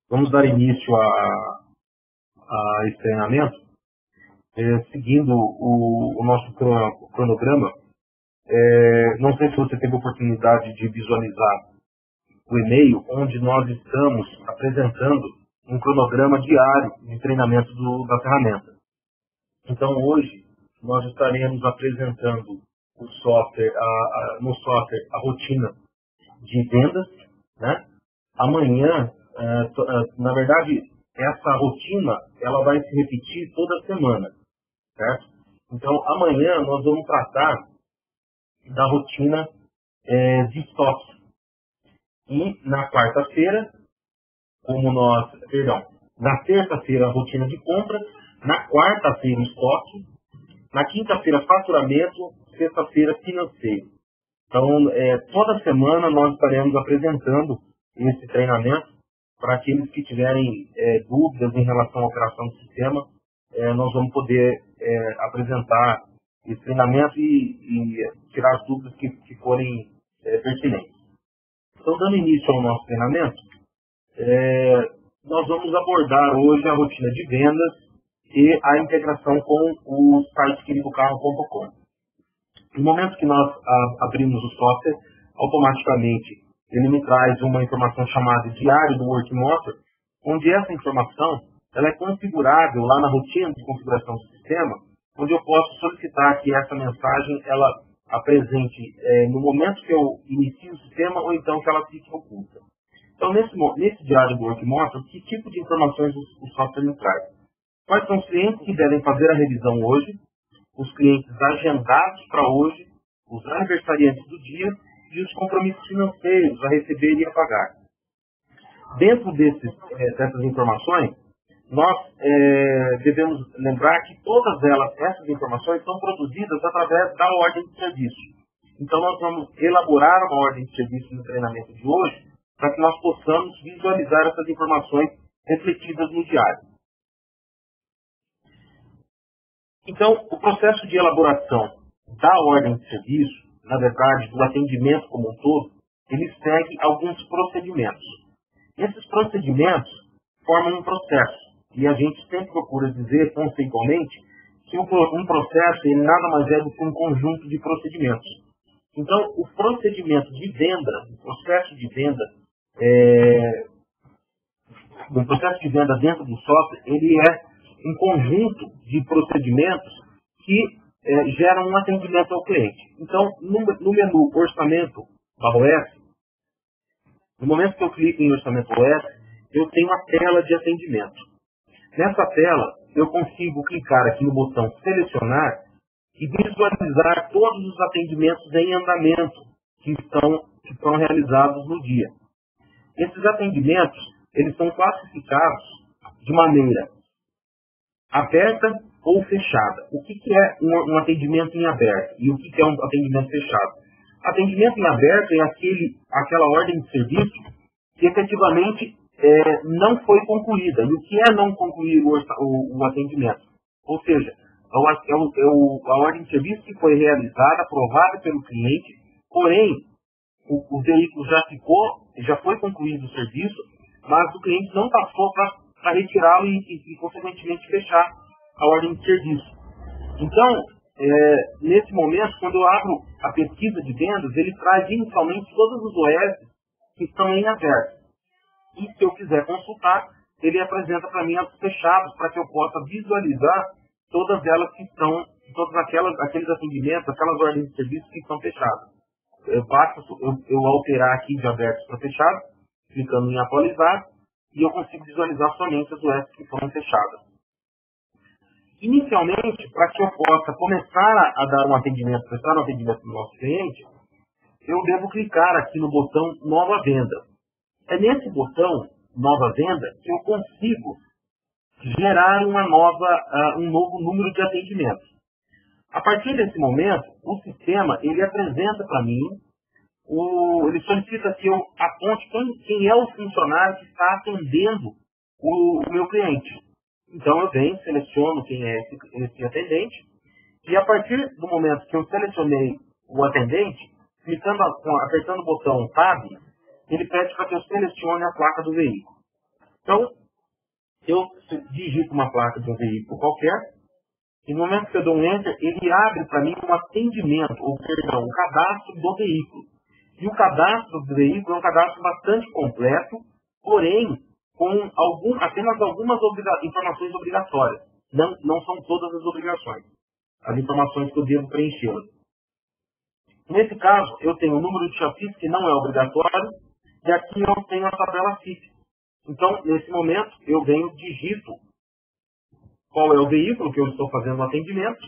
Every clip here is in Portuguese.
Vamos dar início a esse treinamento, seguindo o nosso cronograma. Não sei se você teve a oportunidade de visualizar o e-mail, onde nós estamos apresentando um cronograma diário de treinamento da ferramenta. Então, hoje, nós estaremos apresentando no software a rotina de vendas, né? Amanhã, na verdade, essa rotina ela vai se repetir toda semana, certo? Então, amanhã nós vamos tratar da rotina de estoque. E na quarta-feira, na terça-feira a rotina de compra, na quarta-feira estoque, na quinta-feira faturamento, sexta-feira financeiro. Então, toda semana nós estaremos apresentando esse treinamento para aqueles que tiverem dúvidas em relação à operação do sistema. Nós vamos poder apresentar esse treinamento e tirar as dúvidas que forem pertinentes. Então, dando início ao nosso treinamento, nós vamos abordar hoje a rotina de vendas e a integração com o site queridocarro.com. No momento que nós abrimos o software, automaticamente ele me traz uma informação chamada Diário do Workmotor, onde essa informação ela é configurável lá na rotina de configuração do sistema, onde eu posso solicitar que essa mensagem ela apresente no momento que eu inicio o sistema ou então que ela fique oculta. Então, nesse Diário do Workmotor, que tipo de informações o software me traz? Quais são os clientes que devem fazer a revisão hoje, os clientes agendados para hoje, os aniversariantes do dia e os compromissos financeiros a receber e a pagar. Dentro dessas informações, nós devemos lembrar que todas essas informações são produzidas através da ordem de serviço. Então, nós vamos elaborar uma ordem de serviço no treinamento de hoje para que nós possamos visualizar essas informações refletidas no diário. Então, o processo de elaboração da ordem de serviço, na verdade, do atendimento como um todo, ele segue alguns procedimentos. Esses procedimentos formam um processo. E a gente sempre procura dizer, conceitualmente, que um processo ele nada mais é do que um conjunto de procedimentos. Então, o procedimento de venda, o processo de venda dentro do software, ele é um conjunto de procedimentos que geram um atendimento ao cliente. Então, no menu Orçamento /OS, no momento que eu clico em Orçamento OS, eu tenho a tela de atendimento. Nessa tela, eu consigo clicar aqui no botão Selecionar e visualizar todos os atendimentos em andamento que estão realizados no dia. Esses atendimentos, eles são classificados de maneira aberta ou fechada. O que é um atendimento em aberto e o que é um atendimento fechado? Atendimento em aberto é aquela ordem de serviço que efetivamente não foi concluída. E o que é não concluir o atendimento? Ou seja, a ordem de serviço que foi realizada, aprovada pelo cliente, porém, o veículo já foi concluído o serviço, mas o cliente não passou para retirá-lo e, consequentemente, fechar a ordem de serviço. Então, nesse momento, quando eu abro a pesquisa de vendas, ele traz inicialmente todos os OS que estão em aberto. E se eu quiser consultar, ele apresenta para mim os fechados, para que eu possa visualizar todas elas que estão, aqueles atendimentos, aquelas ordens de serviço que estão fechadas. Basta eu alterar aqui de abertos para fechados, clicando em atualizar, e eu consigo visualizar somente as OS que foram fechadas. Inicialmente, para que eu possa começar a dar prestar um atendimento para o nosso cliente, eu devo clicar aqui no botão Nova Venda. É nesse botão Nova Venda que eu consigo gerar um novo número de atendimentos. A partir desse momento, o sistema ele apresenta para mim, ele solicita que eu aponte quem é o funcionário que está atendendo o meu cliente. Então eu venho, seleciono quem é esse atendente, e a partir do momento que eu selecionei o atendente, apertando o botão Tab, ele pede para que eu selecione a placa do veículo. Então, eu digito uma placa de um veículo qualquer, e no momento que eu dou um Enter, ele abre para mim um atendimento, ou perdão, um cadastro do veículo. E o cadastro do veículo é um cadastro bastante completo, porém, com apenas algumas informações obrigatórias. Não são todas as obrigações, as informações que eu devo preencher. Nesse caso, eu tenho o número de chassi, que não é obrigatório, e aqui eu tenho a tabela FIP. Então, nesse momento, eu digito qual é o veículo que eu estou fazendo o atendimento,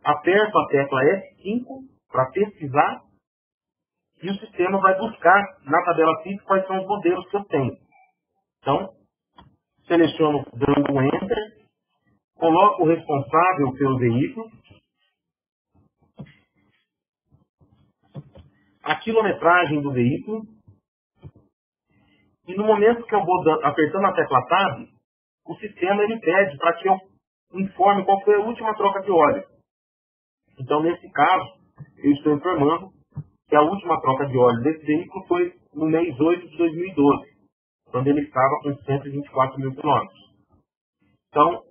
aperto a tecla F5 para pesquisar, e o sistema vai buscar na tabela FIP quais são os modelos que eu tenho. Então, seleciono dando um Enter, coloco o responsável pelo veículo, a quilometragem do veículo, e no momento que eu vou apertando a tecla Tab, o sistema ele pede para que eu informe qual foi a última troca de óleo. Então, nesse caso, eu estou informando que a última troca de óleo desse veículo foi no mês 8 de 2012, quando ele estava com 124 mil quilômetros. Então,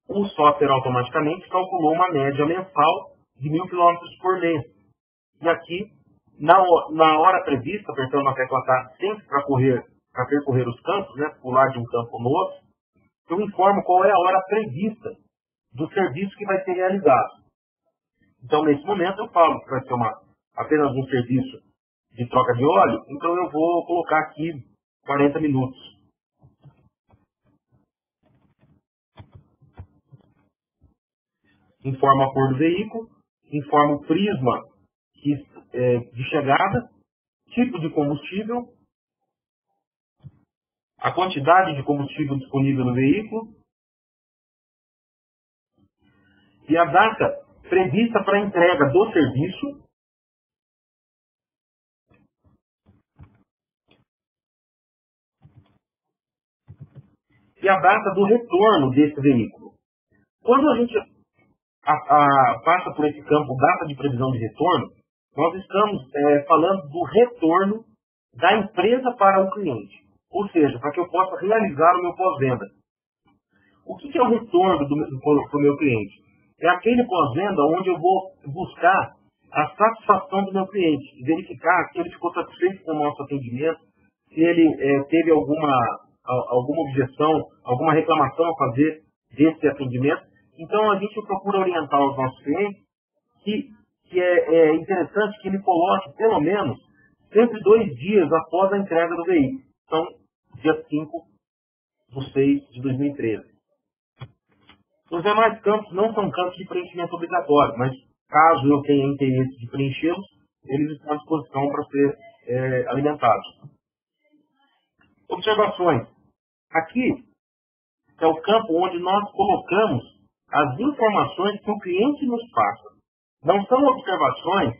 o software automaticamente calculou uma média mensal de 1.000 quilômetros por mês. E aqui, na hora prevista, apertando a tecla Tab sempre para percorrer os campos, né, pular de um campo no outro, eu informo qual é a hora prevista do serviço que vai ser realizado. Então, nesse momento, eu falo que vai ser apenas um serviço de troca de óleo, então eu vou colocar aqui 40 minutos. Informo a cor do veículo, informo o prisma de chegada, tipo de combustível, a quantidade de combustível disponível no veículo e a data prevista para a entrega do serviço e a data do retorno desse veículo. Quando a gente passa por esse campo data de previsão de retorno, nós estamos falando do retorno da empresa para o cliente. Ou seja, para que eu possa realizar o meu pós-venda. O que é o retorno para o meu cliente? É aquele pós-venda onde eu vou buscar a satisfação do meu cliente, verificar se ele ficou satisfeito com o nosso atendimento, se ele teve alguma objeção, alguma reclamação a fazer desse atendimento. Então, a gente procura orientar os nossos clientes que é interessante que ele coloque, pelo menos, sempre 2 dias após a entrega do veículo. Então, dia 5/6/2013. Os demais campos não são campos de preenchimento obrigatório, mas caso eu tenha interesse de preenchê-los, eles estão à disposição para ser alimentados. Observações. Aqui é o campo onde nós colocamos as informações que o cliente nos passa. Não são observações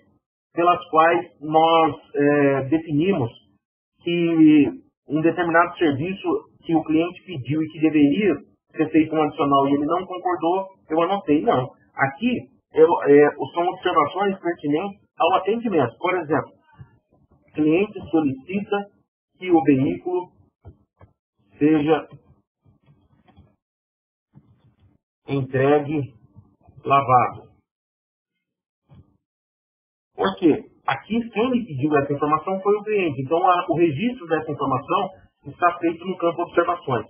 pelas quais nós definimos que um determinado serviço que o cliente pediu e que deveria ser feito um adicional e ele não concordou, eu anotei. Não. Aqui são observações pertinentes ao atendimento. Por exemplo, o cliente solicita que o veículo seja entregue lavado. Por quê? Aqui quem me pediu essa informação foi o cliente. Então o registro dessa informação está feito no campo observações.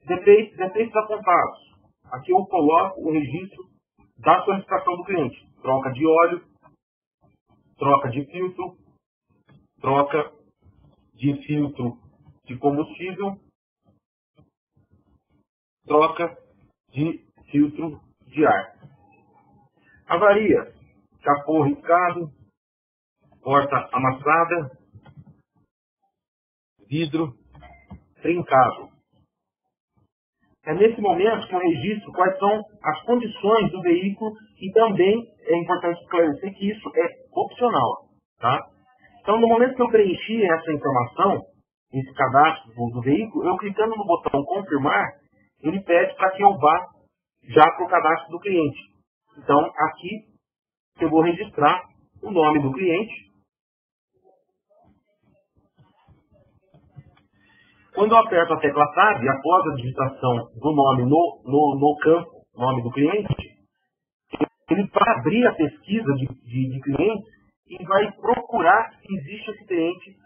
Defeitos apontados. Aqui eu coloco o registro da solicitação do cliente. Troca de óleo, troca de filtro, troca de filtro de combustível, troca de filtro de ar. Avaria, capô riscado, porta amassada, vidro trincado. É nesse momento que eu registro quais são as condições do veículo e também é importante esclarecer que isso é opcional. Tá? Então, no momento que eu preenchi essa informação, esse cadastro do veículo, eu clicando no botão confirmar, ele pede para que eu vá já para o cadastro do cliente. Então, aqui eu vou registrar o nome do cliente, Quando eu aperto a tecla Tab, após a digitação do nome no campo, nome do cliente, ele vai abrir a pesquisa de clientes e vai procurar se existe esse cliente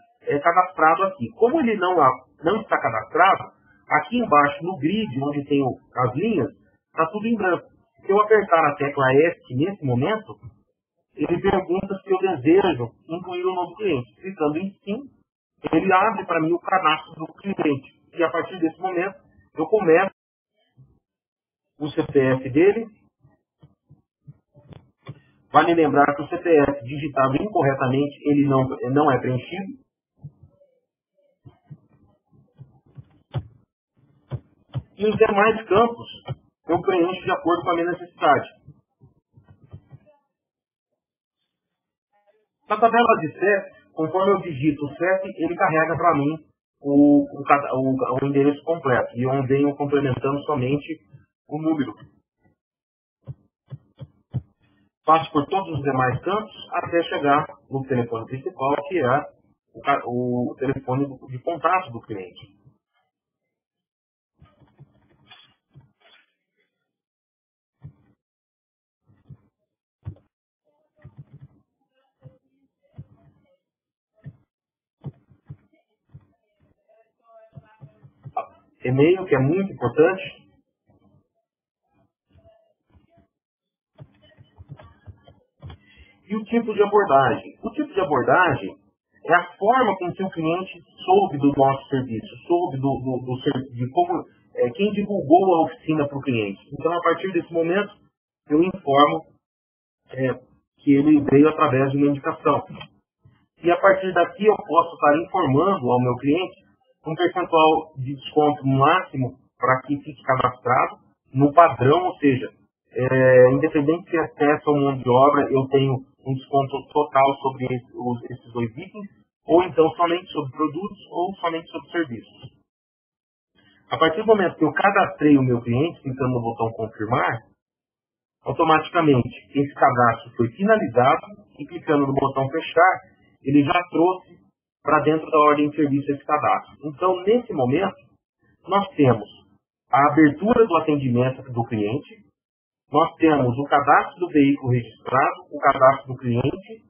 cadastrado aqui. Como ele não está cadastrado, aqui embaixo no grid, onde tem as linhas, está tudo em branco. Se eu apertar a tecla ESC nesse momento, ele pergunta se eu desejo incluir um novo cliente. Clicando em sim, ele abre para mim o cadastro do cliente. E a partir desse momento, eu começo o CPF dele. Vale lembrar que o CPF digitado incorretamente, ele não é preenchido. E os demais campos, eu preencho de acordo com a minha necessidade. Na tabela de CEP, conforme eu digito o CEP, ele carrega para mim o endereço completo. E eu venho complementando somente o número. Passo por todos os demais campos até chegar no telefone principal, que é o telefone de contato do cliente. E-mail, que é muito importante. E o tipo de abordagem. O tipo de abordagem é a forma com que o cliente soube do nosso serviço, soube de como, quem divulgou a oficina para o cliente. Então, a partir desse momento, eu informo que ele veio através de uma indicação. E a partir daqui, eu posso estar informando ao meu cliente um percentual de desconto máximo para que fique cadastrado no padrão, ou seja, independente se é peça ou mão de obra, eu tenho um desconto total sobre esses dois itens, ou então somente sobre produtos ou somente sobre serviços. A partir do momento que eu cadastrei o meu cliente, clicando no botão confirmar, automaticamente esse cadastro foi finalizado e clicando no botão fechar, ele já trouxe para dentro da ordem de serviço esse cadastro. Então, nesse momento, nós temos a abertura do atendimento do cliente, nós temos o cadastro do veículo registrado, o cadastro do cliente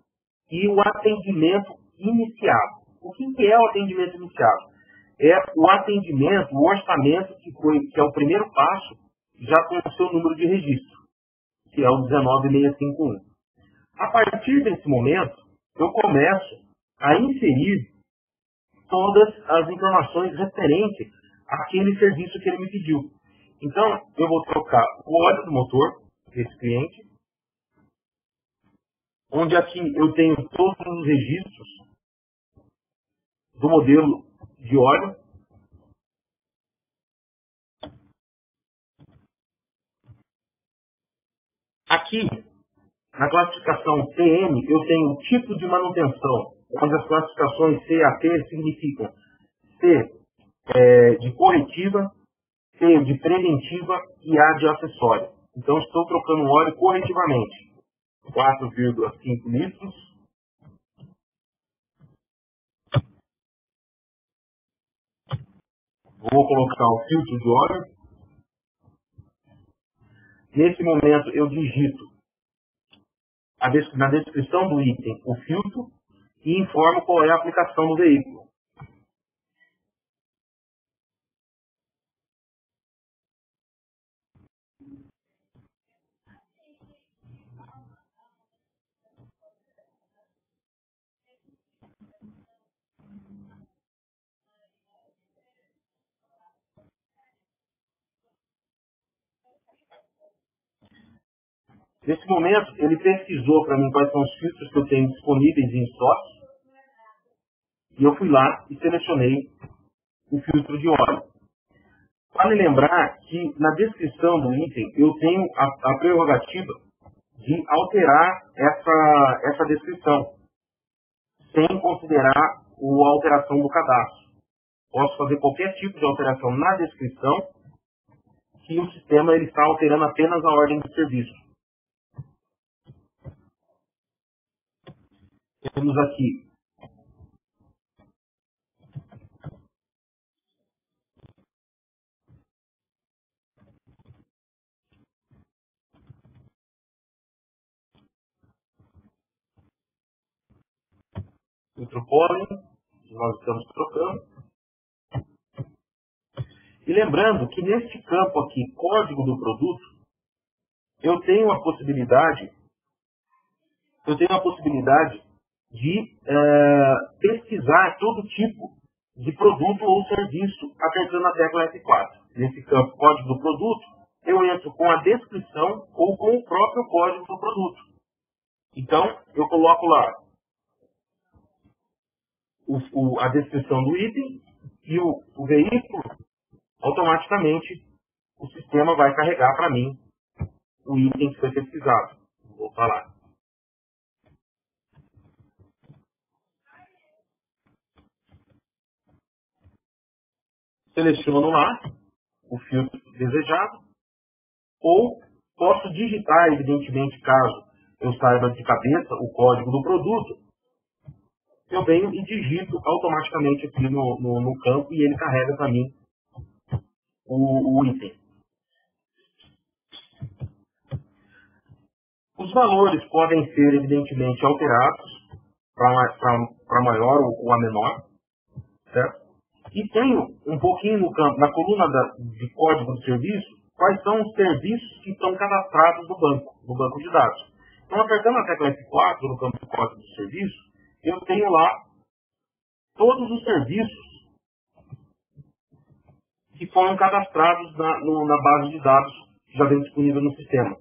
e o atendimento iniciado. O que é o atendimento iniciado? É o atendimento, o orçamento que é o primeiro passo, já com o seu número de registro, que é o 19651. A partir desse momento, eu começo a inserir todas as informações referentes àquele serviço que ele me pediu. Então, eu vou trocar o óleo do motor desse cliente, onde aqui eu tenho todos os registros do modelo de óleo. Aqui, na classificação TM, eu tenho o tipo de manutenção, onde as classificações C a T significam C de corretiva, C de preventiva e A de acessório. Então, estou trocando o óleo corretivamente. 4,5 litros. Vou colocar o filtro de óleo. Nesse momento, eu digito na descrição do item o filtro e informo qual é a aplicação do veículo. Nesse momento, ele pesquisou para mim quais são os filtros que eu tenho disponíveis em estoque. E eu fui lá e selecionei o filtro de óleo. Vale lembrar que na descrição do item eu tenho a prerrogativa de alterar essa descrição, sem considerar a alteração do cadastro. Posso fazer qualquer tipo de alteração na descrição, que o sistema ele está alterando apenas a ordem de serviço. Temos aqui isotropólio, que nós estamos trocando. E lembrando que neste campo aqui, código do produto, eu tenho a possibilidade de pesquisar todo tipo de produto ou serviço apertando a tecla F4. Nesse campo código do produto, eu entro com a descrição ou com o próprio código do produto. Então, eu coloco lá a descrição do item e o veículo, automaticamente o sistema vai carregar para mim o item que foi pesquisado. Vou voltar lá. Seleciono lá o filtro desejado, ou posso digitar, evidentemente, caso eu saiba de cabeça o código do produto, eu venho e digito automaticamente aqui no campo e ele carrega para mim o item. Os valores podem ser, evidentemente, alterados para maior ou a menor, certo? E tenho um pouquinho no campo, na coluna de código de serviço, quais são os serviços que estão cadastrados no banco de dados. Então, apertando a tecla F4 no campo de código de serviço, eu tenho lá todos os serviços que foram cadastrados na base de dados que já vem disponível no sistema.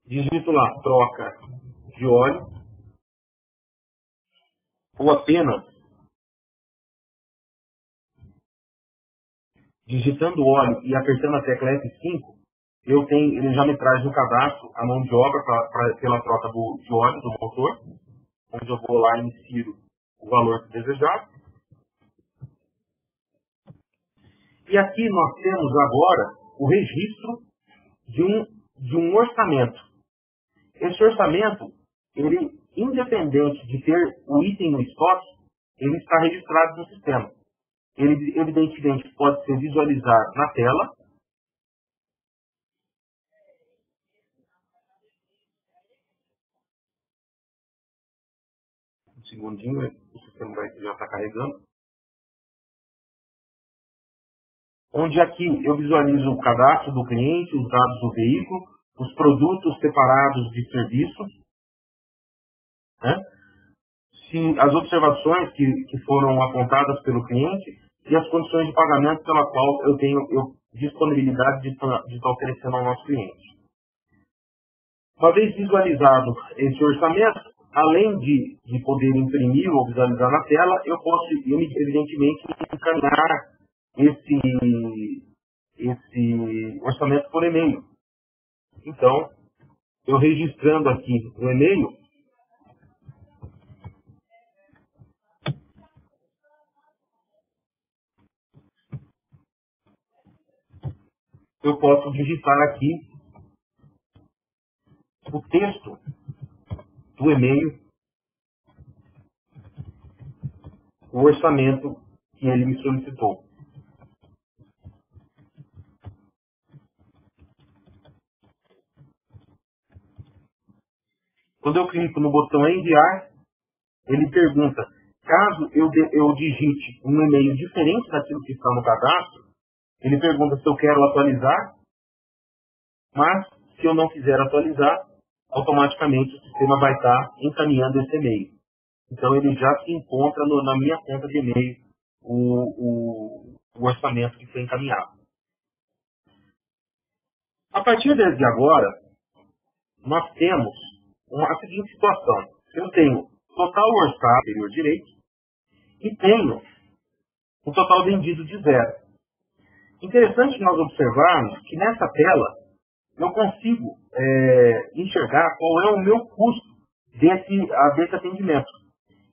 Digito lá, troca de óleo, ou apenas digitando óleo e apertando a tecla F5, ele já me traz no cadastro a mão de obra pela troca de óleo do motor, onde eu vou lá e insiro o valor desejado. E aqui nós temos agora o registro de um orçamento. Esse orçamento, ele, independente de ter o item no estoque, ele está registrado no sistema. Ele, evidentemente, pode ser visualizado na tela. Um segundinho, o sistema já está carregando. Onde aqui eu visualizo o cadastro do cliente, os dados do veículo, os produtos separados de serviços, né? As observações que foram apontadas pelo cliente e as condições de pagamento pela qual eu tenho disponibilidade de estar oferecendo ao nosso cliente. Uma vez visualizado esse orçamento, além de poder imprimir ou visualizar na tela, eu posso, evidentemente, encaminhar esse orçamento por e-mail. Então, eu registrando aqui o e-mail, eu posso digitar aqui o texto do e-mail, o orçamento que ele me solicitou. Quando eu clico no botão enviar, ele pergunta, caso eu digite um e-mail diferente daquilo que está no cadastro, ele pergunta se eu quero atualizar, mas se eu não quiser atualizar, automaticamente o sistema vai estar encaminhando esse e-mail. Então ele já se encontra na minha conta de e-mail o orçamento que foi encaminhado. A partir de agora, nós temos a seguinte situação. Eu tenho total orçado superior direito e tenho o total vendido de zero. Interessante nós observarmos que nessa tela eu consigo enxergar qual é o meu custo desse atendimento.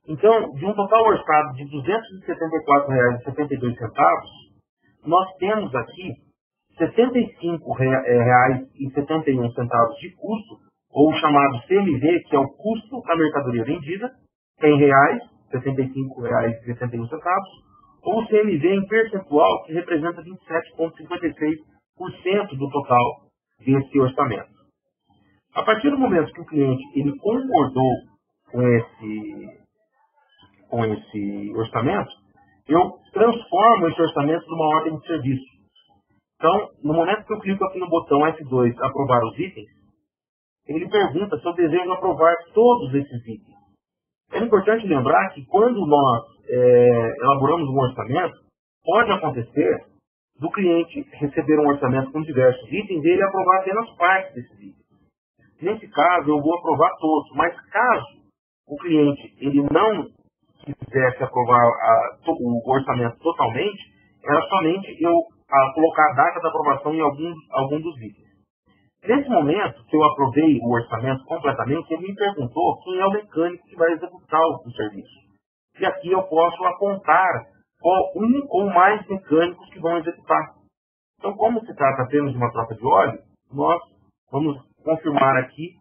Então, de um total orçado de R$ 274,72, nós temos aqui R$ 75,71 de custo, ou chamado CMV, que é o custo da mercadoria vendida, em reais, R$ 75,71, ou CMV em percentual, que representa 27,56% do total desse orçamento. A partir do momento que o cliente ele concordou com esse orçamento, eu transformo esse orçamento numa ordem de serviço. Então, no momento que eu clico aqui no botão F2, aprovar os itens, ele pergunta se eu desejo aprovar todos esses itens. É importante lembrar que quando nós elaboramos um orçamento, pode acontecer do cliente receber um orçamento com diversos itens e ele aprovar apenas parte desses itens. Nesse caso, eu vou aprovar todos, mas caso o cliente ele não quisesse aprovar o orçamento totalmente, era somente eu colocar a data da aprovação em algum dos itens. Nesse momento, se eu aprovei o orçamento completamente, ele me perguntou quem é o mecânico que vai executar o serviço. E aqui eu posso apontar um ou mais mecânicos que vão executar. Então, como se trata apenas de uma troca de óleo, nós vamos confirmar aqui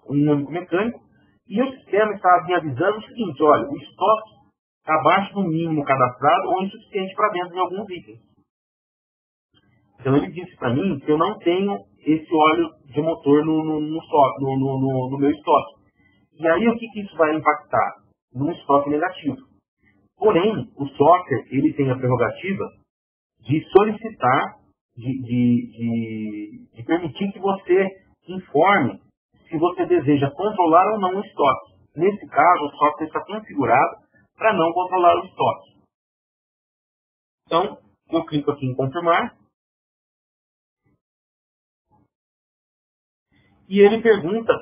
um único mecânico. E o sistema está me avisando o seguinte: olha, o estoque está abaixo do mínimo cadastrado ou insuficiente para venda de alguns itens. Então ele disse para mim que eu não tenho esse óleo de motor no meu estoque. E aí o que isso vai impactar? Num estoque negativo. Porém, o software ele tem a prerrogativa de solicitar, de permitir que você informe se você deseja controlar ou não o estoque. Nesse caso, o software está configurado para não controlar o estoque. Então, eu clico aqui em confirmar. E ele pergunta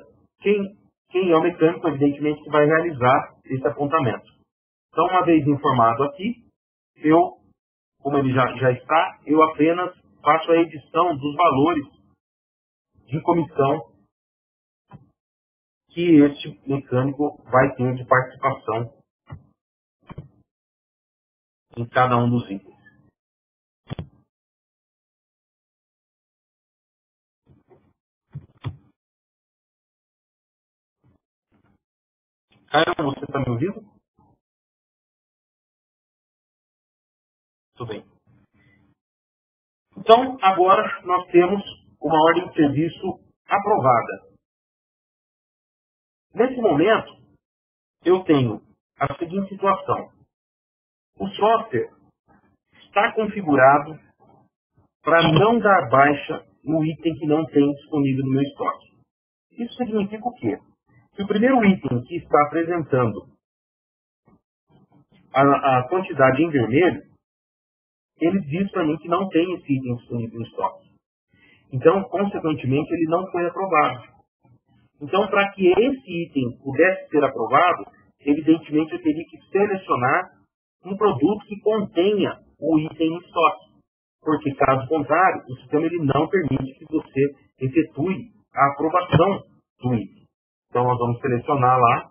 quem é o mecânico, evidentemente, que vai realizar esse apontamento. Então, uma vez informado aqui, como ele já está, eu apenas faço a edição dos valores de comissão que este mecânico vai ter de participação em cada um dos itens. Caio, você está me ouvindo? Tudo bem. Então, agora nós temos uma ordem de serviço aprovada. Nesse momento, eu tenho a seguinte situação. O software está configurado para não dar baixa no item que não tem disponível no meu estoque. Isso significa o quê? Que o primeiro item que está apresentando a quantidade em vermelho, ele diz para mim que não tem esse item disponível no estoque. Então, consequentemente, ele não foi aprovado. Então, para que esse item pudesse ser aprovado, evidentemente eu teria que selecionar um produto que contenha o item em estoque. Porque, caso contrário, o sistema ele não permite que você efetue a aprovação do item. Então, nós vamos selecionar lá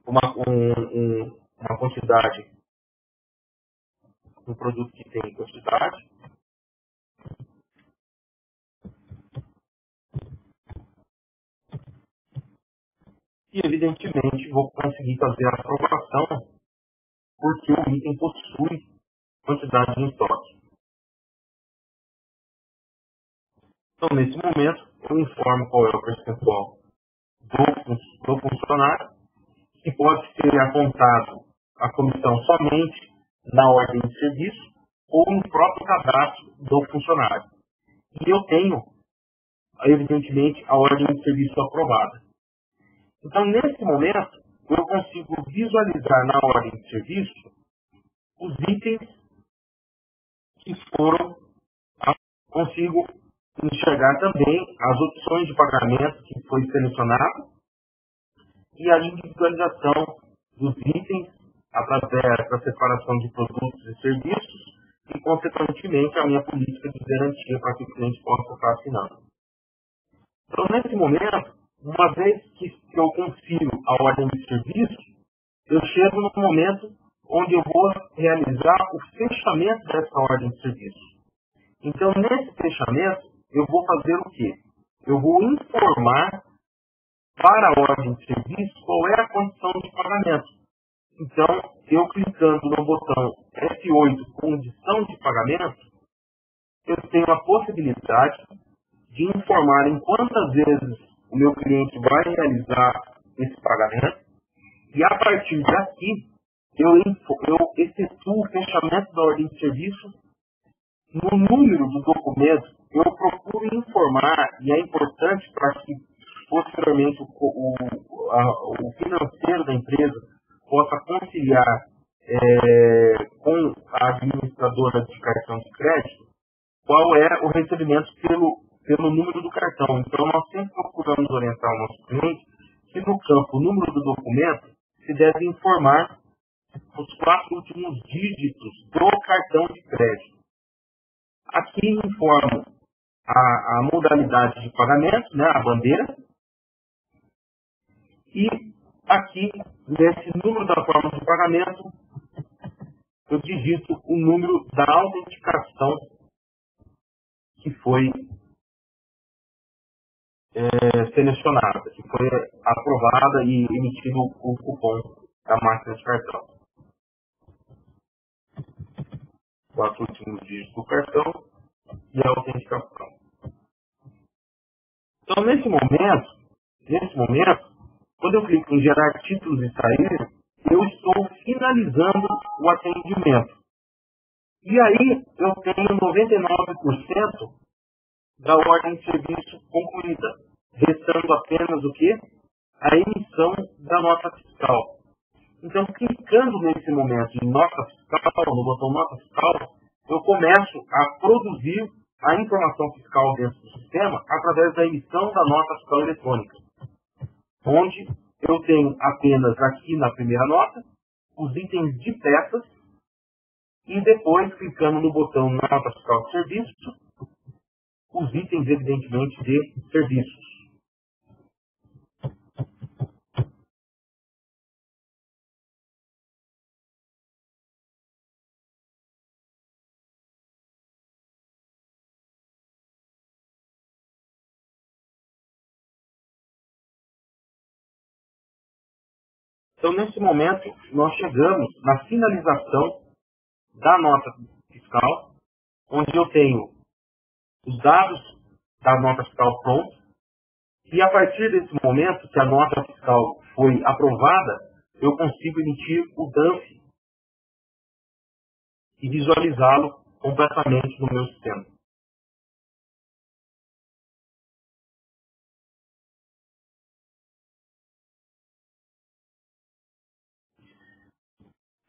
uma quantidade, um produto que tem quantidade. E, evidentemente, vou conseguir fazer a aprovação porque o item possui quantidade em estoque. Então, nesse momento, eu informo qual é o percentual do funcionário, que pode ser apontado a comissão somente na ordem de serviço ou no próprio cadastro do funcionário. E eu tenho, evidentemente, a ordem de serviço aprovada. Então, nesse momento, eu consigo visualizar na ordem de serviço os itens que foram, consigo enxergar também as opções de pagamento que foi selecionado e a individualização dos itens através da separação de produtos e serviços e, consequentemente, a minha política de garantia para que o cliente possa estar assinando. Então, nesse momento, uma vez que eu confiro a ordem de serviço, eu chego no momento onde eu vou realizar o fechamento dessa ordem de serviço. Então, nesse fechamento, eu vou fazer o quê? Eu vou informar para a ordem de serviço qual é a condição de pagamento. Então, eu clicando no botão F8, condição de pagamento, eu tenho a possibilidade de informar em quantas vezes o meu cliente vai realizar esse pagamento, e a partir daqui, eu efetuo o fechamento da ordem de serviço. No número do documento, eu procuro informar, e é importante para que posteriormente o financeiro da empresa possa conciliar com a administradora de cartão de crédito, qual é o recebimento pelo número do cartão. Então, nós sempre procuramos orientar o nosso cliente que no campo número do documento se deve informar os 4 últimos dígitos do cartão de crédito. Aqui informo a modalidade de pagamento, né, a bandeira, e aqui, nesse número da forma de pagamento, eu digito o número da autenticação que foi selecionada, que foi aprovada e emitido o cupom da máquina de cartão. 4 últimos dígitos do cartão e a autenticação. Então, nesse momento, quando eu clico em gerar títulos e sair, eu estou finalizando o atendimento. E aí, eu tenho 99% da ordem de serviço concluída, restando apenas o quê? A emissão da nota fiscal. Então, clicando nesse momento em nota fiscal, no botão nota fiscal, eu começo a produzir a informação fiscal dentro do sistema através da emissão da nota fiscal eletrônica, onde eu tenho apenas aqui na primeira nota os itens de peças e depois, clicando no botão nota fiscal de serviço, os itens, evidentemente, de serviços. Então, nesse momento, nós chegamos na finalização da nota fiscal, onde eu tenho os dados da nota fiscal prontos, e a partir desse momento que a nota fiscal foi aprovada, eu consigo emitir o DANF e visualizá-lo completamente no meu sistema.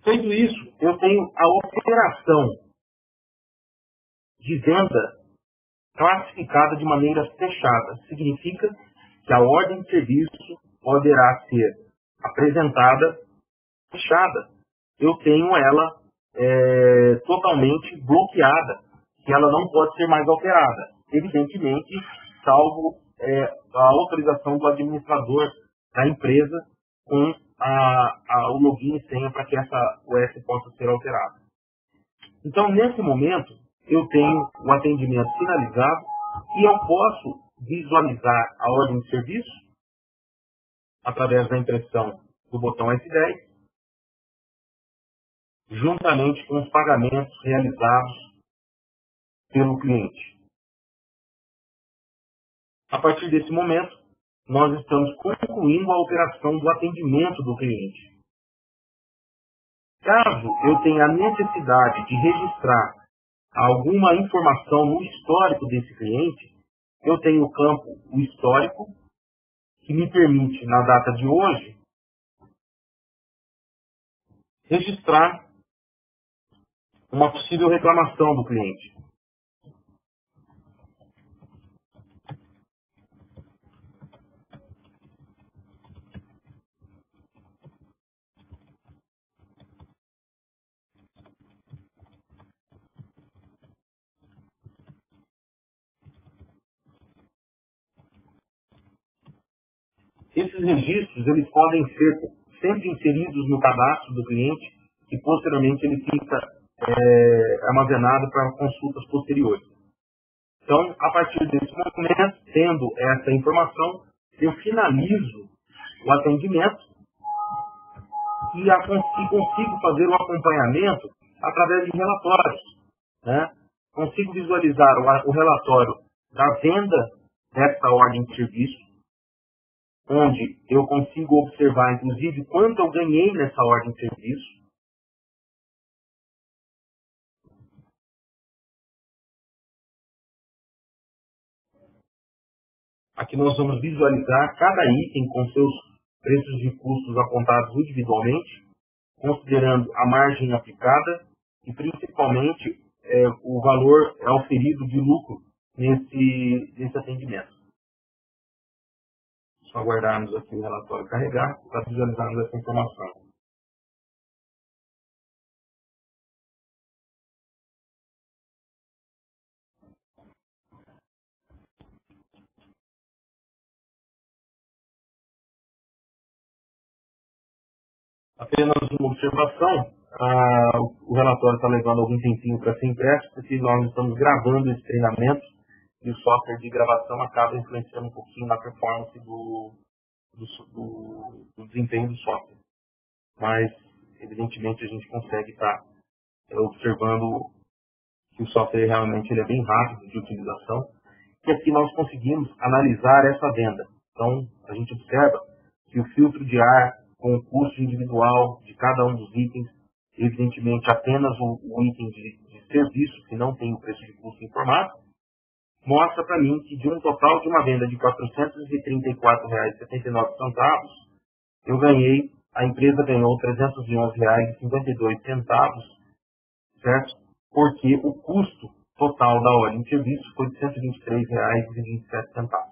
Feito isso, eu tenho a operação de venda classificada de maneira fechada. Significa que a ordem de serviço poderá ser apresentada fechada. Eu tenho ela totalmente bloqueada, que ela não pode ser mais alterada. Evidentemente, salvo a autorização do administrador da empresa com o login e senha para que essa UF possa ser alterada. Então, nesse momento, eu tenho o atendimento finalizado e eu posso visualizar a ordem de serviço através da impressão do botão F10, juntamente com os pagamentos realizados pelo cliente. A partir desse momento, nós estamos concluindo a operação do atendimento do cliente. Caso eu tenha a necessidade de registrar alguma informação no histórico desse cliente, eu tenho o campo o histórico, que me permite, na data de hoje, registrar uma possível reclamação do cliente. Esses registros eles podem ser sempre inseridos no cadastro do cliente e posteriormente ele fica armazenado para consultas posteriores. Então, a partir desse momento, tendo essa informação, eu finalizo o atendimento e consigo fazer o acompanhamento através de relatórios. Né? Consigo visualizar o relatório da venda dessa ordem de serviço, onde eu consigo observar, inclusive, quanto eu ganhei nessa ordem de serviço. Aqui nós vamos visualizar cada item com seus preços de custos apontados individualmente, considerando a margem aplicada e, principalmente, o valor auferido de lucro nesse atendimento. Só aguardarmos aqui o relatório carregar para visualizarmos essa informação. Apenas uma observação, o relatório está levando algum tempinho para ser impresso, porque nós estamos gravando esse treinamento e o software de gravação acaba influenciando um pouquinho na performance do desempenho do software. Mas, evidentemente, a gente consegue estar observando que o software realmente ele é bem rápido de utilização. E aqui nós conseguimos analisar essa venda. Então, a gente observa que o filtro de ar com o custo individual de cada um dos itens, evidentemente apenas o item de serviço, que não tem o preço de custo informado, mostra para mim que de um total de uma venda de R$ 434,79, a empresa ganhou R$ 311,52, certo? Porque o custo total da ordem de serviço foi de R$ 123,27.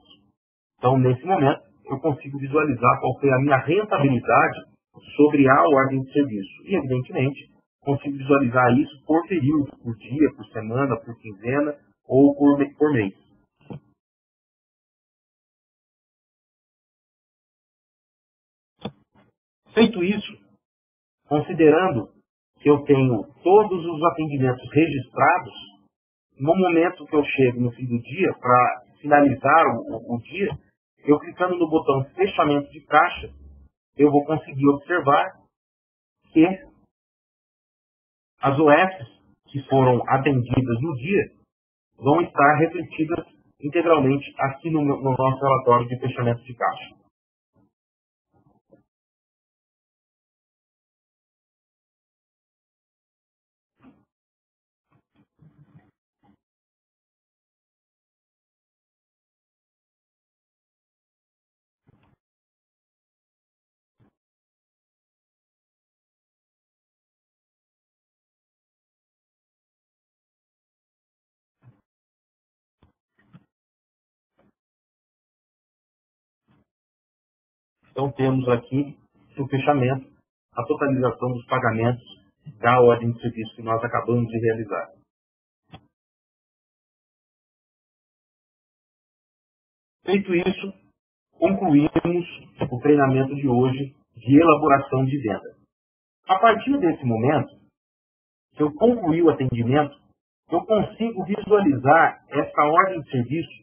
Então, nesse momento, eu consigo visualizar qual foi a minha rentabilidade sobre a ordem de serviço. E, evidentemente, consigo visualizar isso por período, por dia, por semana, por quinzena ou por mês. Feito isso, considerando que eu tenho todos os atendimentos registrados, no momento que eu chego no fim do dia, para finalizar o dia, eu clicando no botão fechamento de caixa, eu vou conseguir observar que as OFs que foram atendidas no dia vão estar refletidas integralmente aqui no nosso relatório de fechamento de caixa. Então temos aqui no fechamento a totalização dos pagamentos da ordem de serviço que nós acabamos de realizar. Feito isso, concluímos o treinamento de hoje de elaboração de venda. A partir desse momento, se eu concluir o atendimento, eu consigo visualizar essa ordem de serviço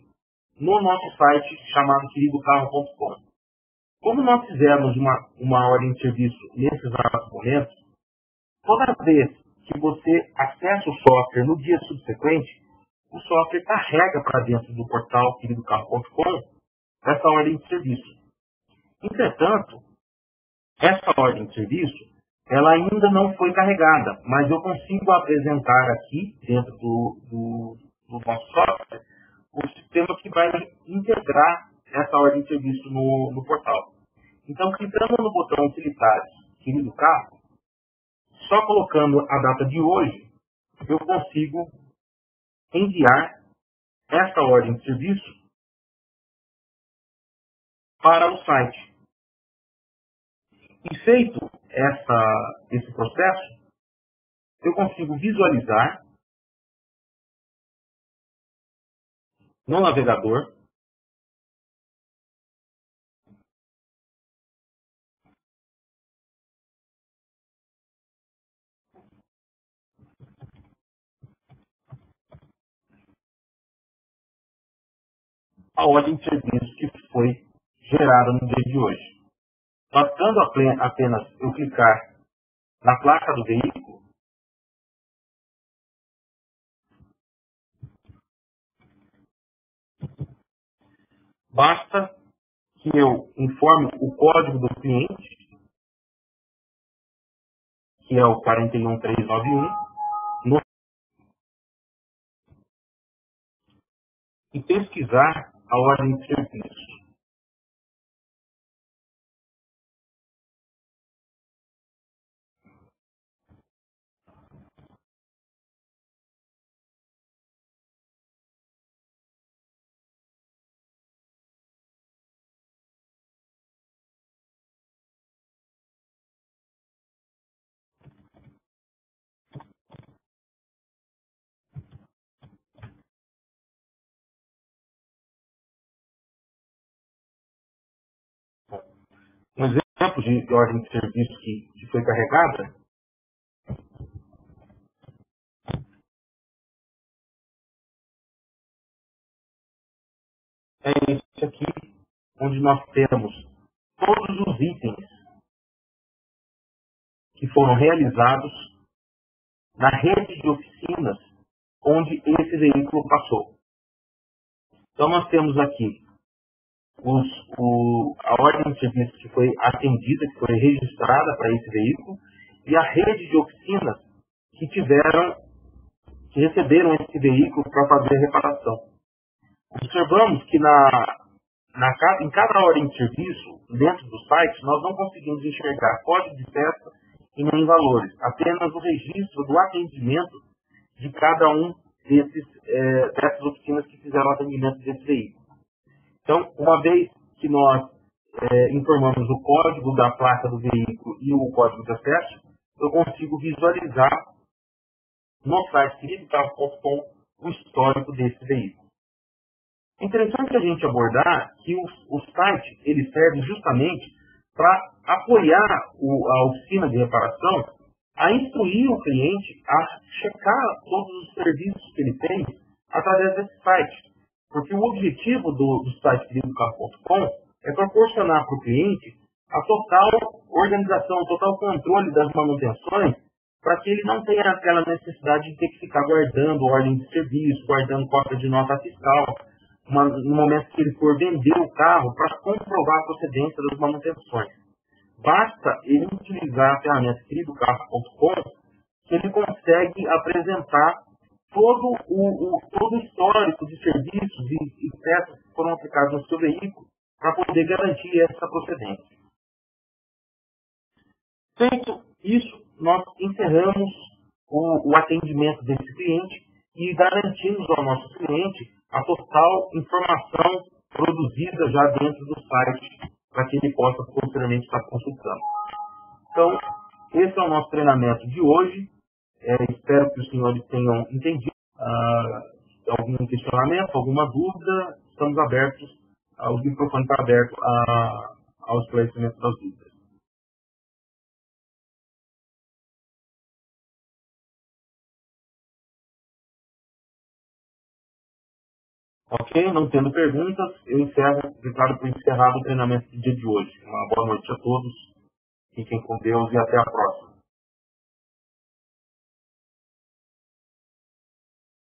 no nosso site chamado queridocarro.com. Como nós fizemos uma ordem de serviço nesses exatos momentos, toda vez que você acessa o software no dia subsequente, o software carrega para dentro do portal queridocarro.com essa ordem de serviço. Entretanto, essa ordem de serviço, ela ainda não foi carregada, mas eu consigo apresentar aqui, dentro do nosso software, o sistema que vai integrar essa ordem de serviço no portal. Então, clicando no botão Utilitários, Querido Carro, só colocando a data de hoje, eu consigo enviar essa ordem de serviço para o site. E feito esse processo, eu consigo visualizar no navegador a ordem de serviço que foi gerada no dia de hoje. Bastando apenas eu clicar na placa do veículo, basta que eu informe o código do cliente, que é o 41391, e pesquisar a ordem de serviço. Um exemplo de ordem de serviço que foi carregada é esse aqui, onde nós temos todos os itens que foram realizados na rede de oficinas onde esse veículo passou. Então nós temos aqui a ordem de serviço que foi atendida, que foi registrada para esse veículo, e a rede de oficinas que receberam esse veículo para fazer a reparação. Observamos que em cada ordem de serviço, dentro do site, nós não conseguimos enxergar código de peça e nem valores, apenas o registro do atendimento de cada um dessas oficinas que fizeram o atendimento desse veículo. Então, uma vez que nós informamos o código da placa do veículo e o código de acesso, eu consigo visualizar no site queridocarro.com o histórico desse veículo. É interessante a gente abordar que o site ele serve justamente para apoiar a oficina de reparação a instruir o cliente a checar todos os serviços que ele tem através desse site. Porque o objetivo do site queridocarro.com é proporcionar para o cliente a total organização, o total controle das manutenções, para que ele não tenha aquela necessidade de ter que ficar guardando ordem de serviço, guardando cópia de nota fiscal, no momento que ele for vender o carro, para comprovar a procedência das manutenções. Basta ele utilizar a ferramenta queridocarro.com que ele consegue apresentar todo o histórico de serviços e peças que foram aplicados no seu veículo para poder garantir essa procedência. Feito isso, nós encerramos o atendimento desse cliente e garantimos ao nosso cliente a total informação produzida já dentro do site para que ele possa posteriormente estar consultando. Então, esse é o nosso treinamento de hoje. Espero que os senhores tenham entendido. Algum questionamento, alguma dúvida, estamos abertos, o microfone está aberto ao esclarecimento das dúvidas. Ok? Não tendo perguntas, eu declaro por encerrado o treinamento do dia de hoje. Uma boa noite a todos, fiquem com Deus e até a próxima.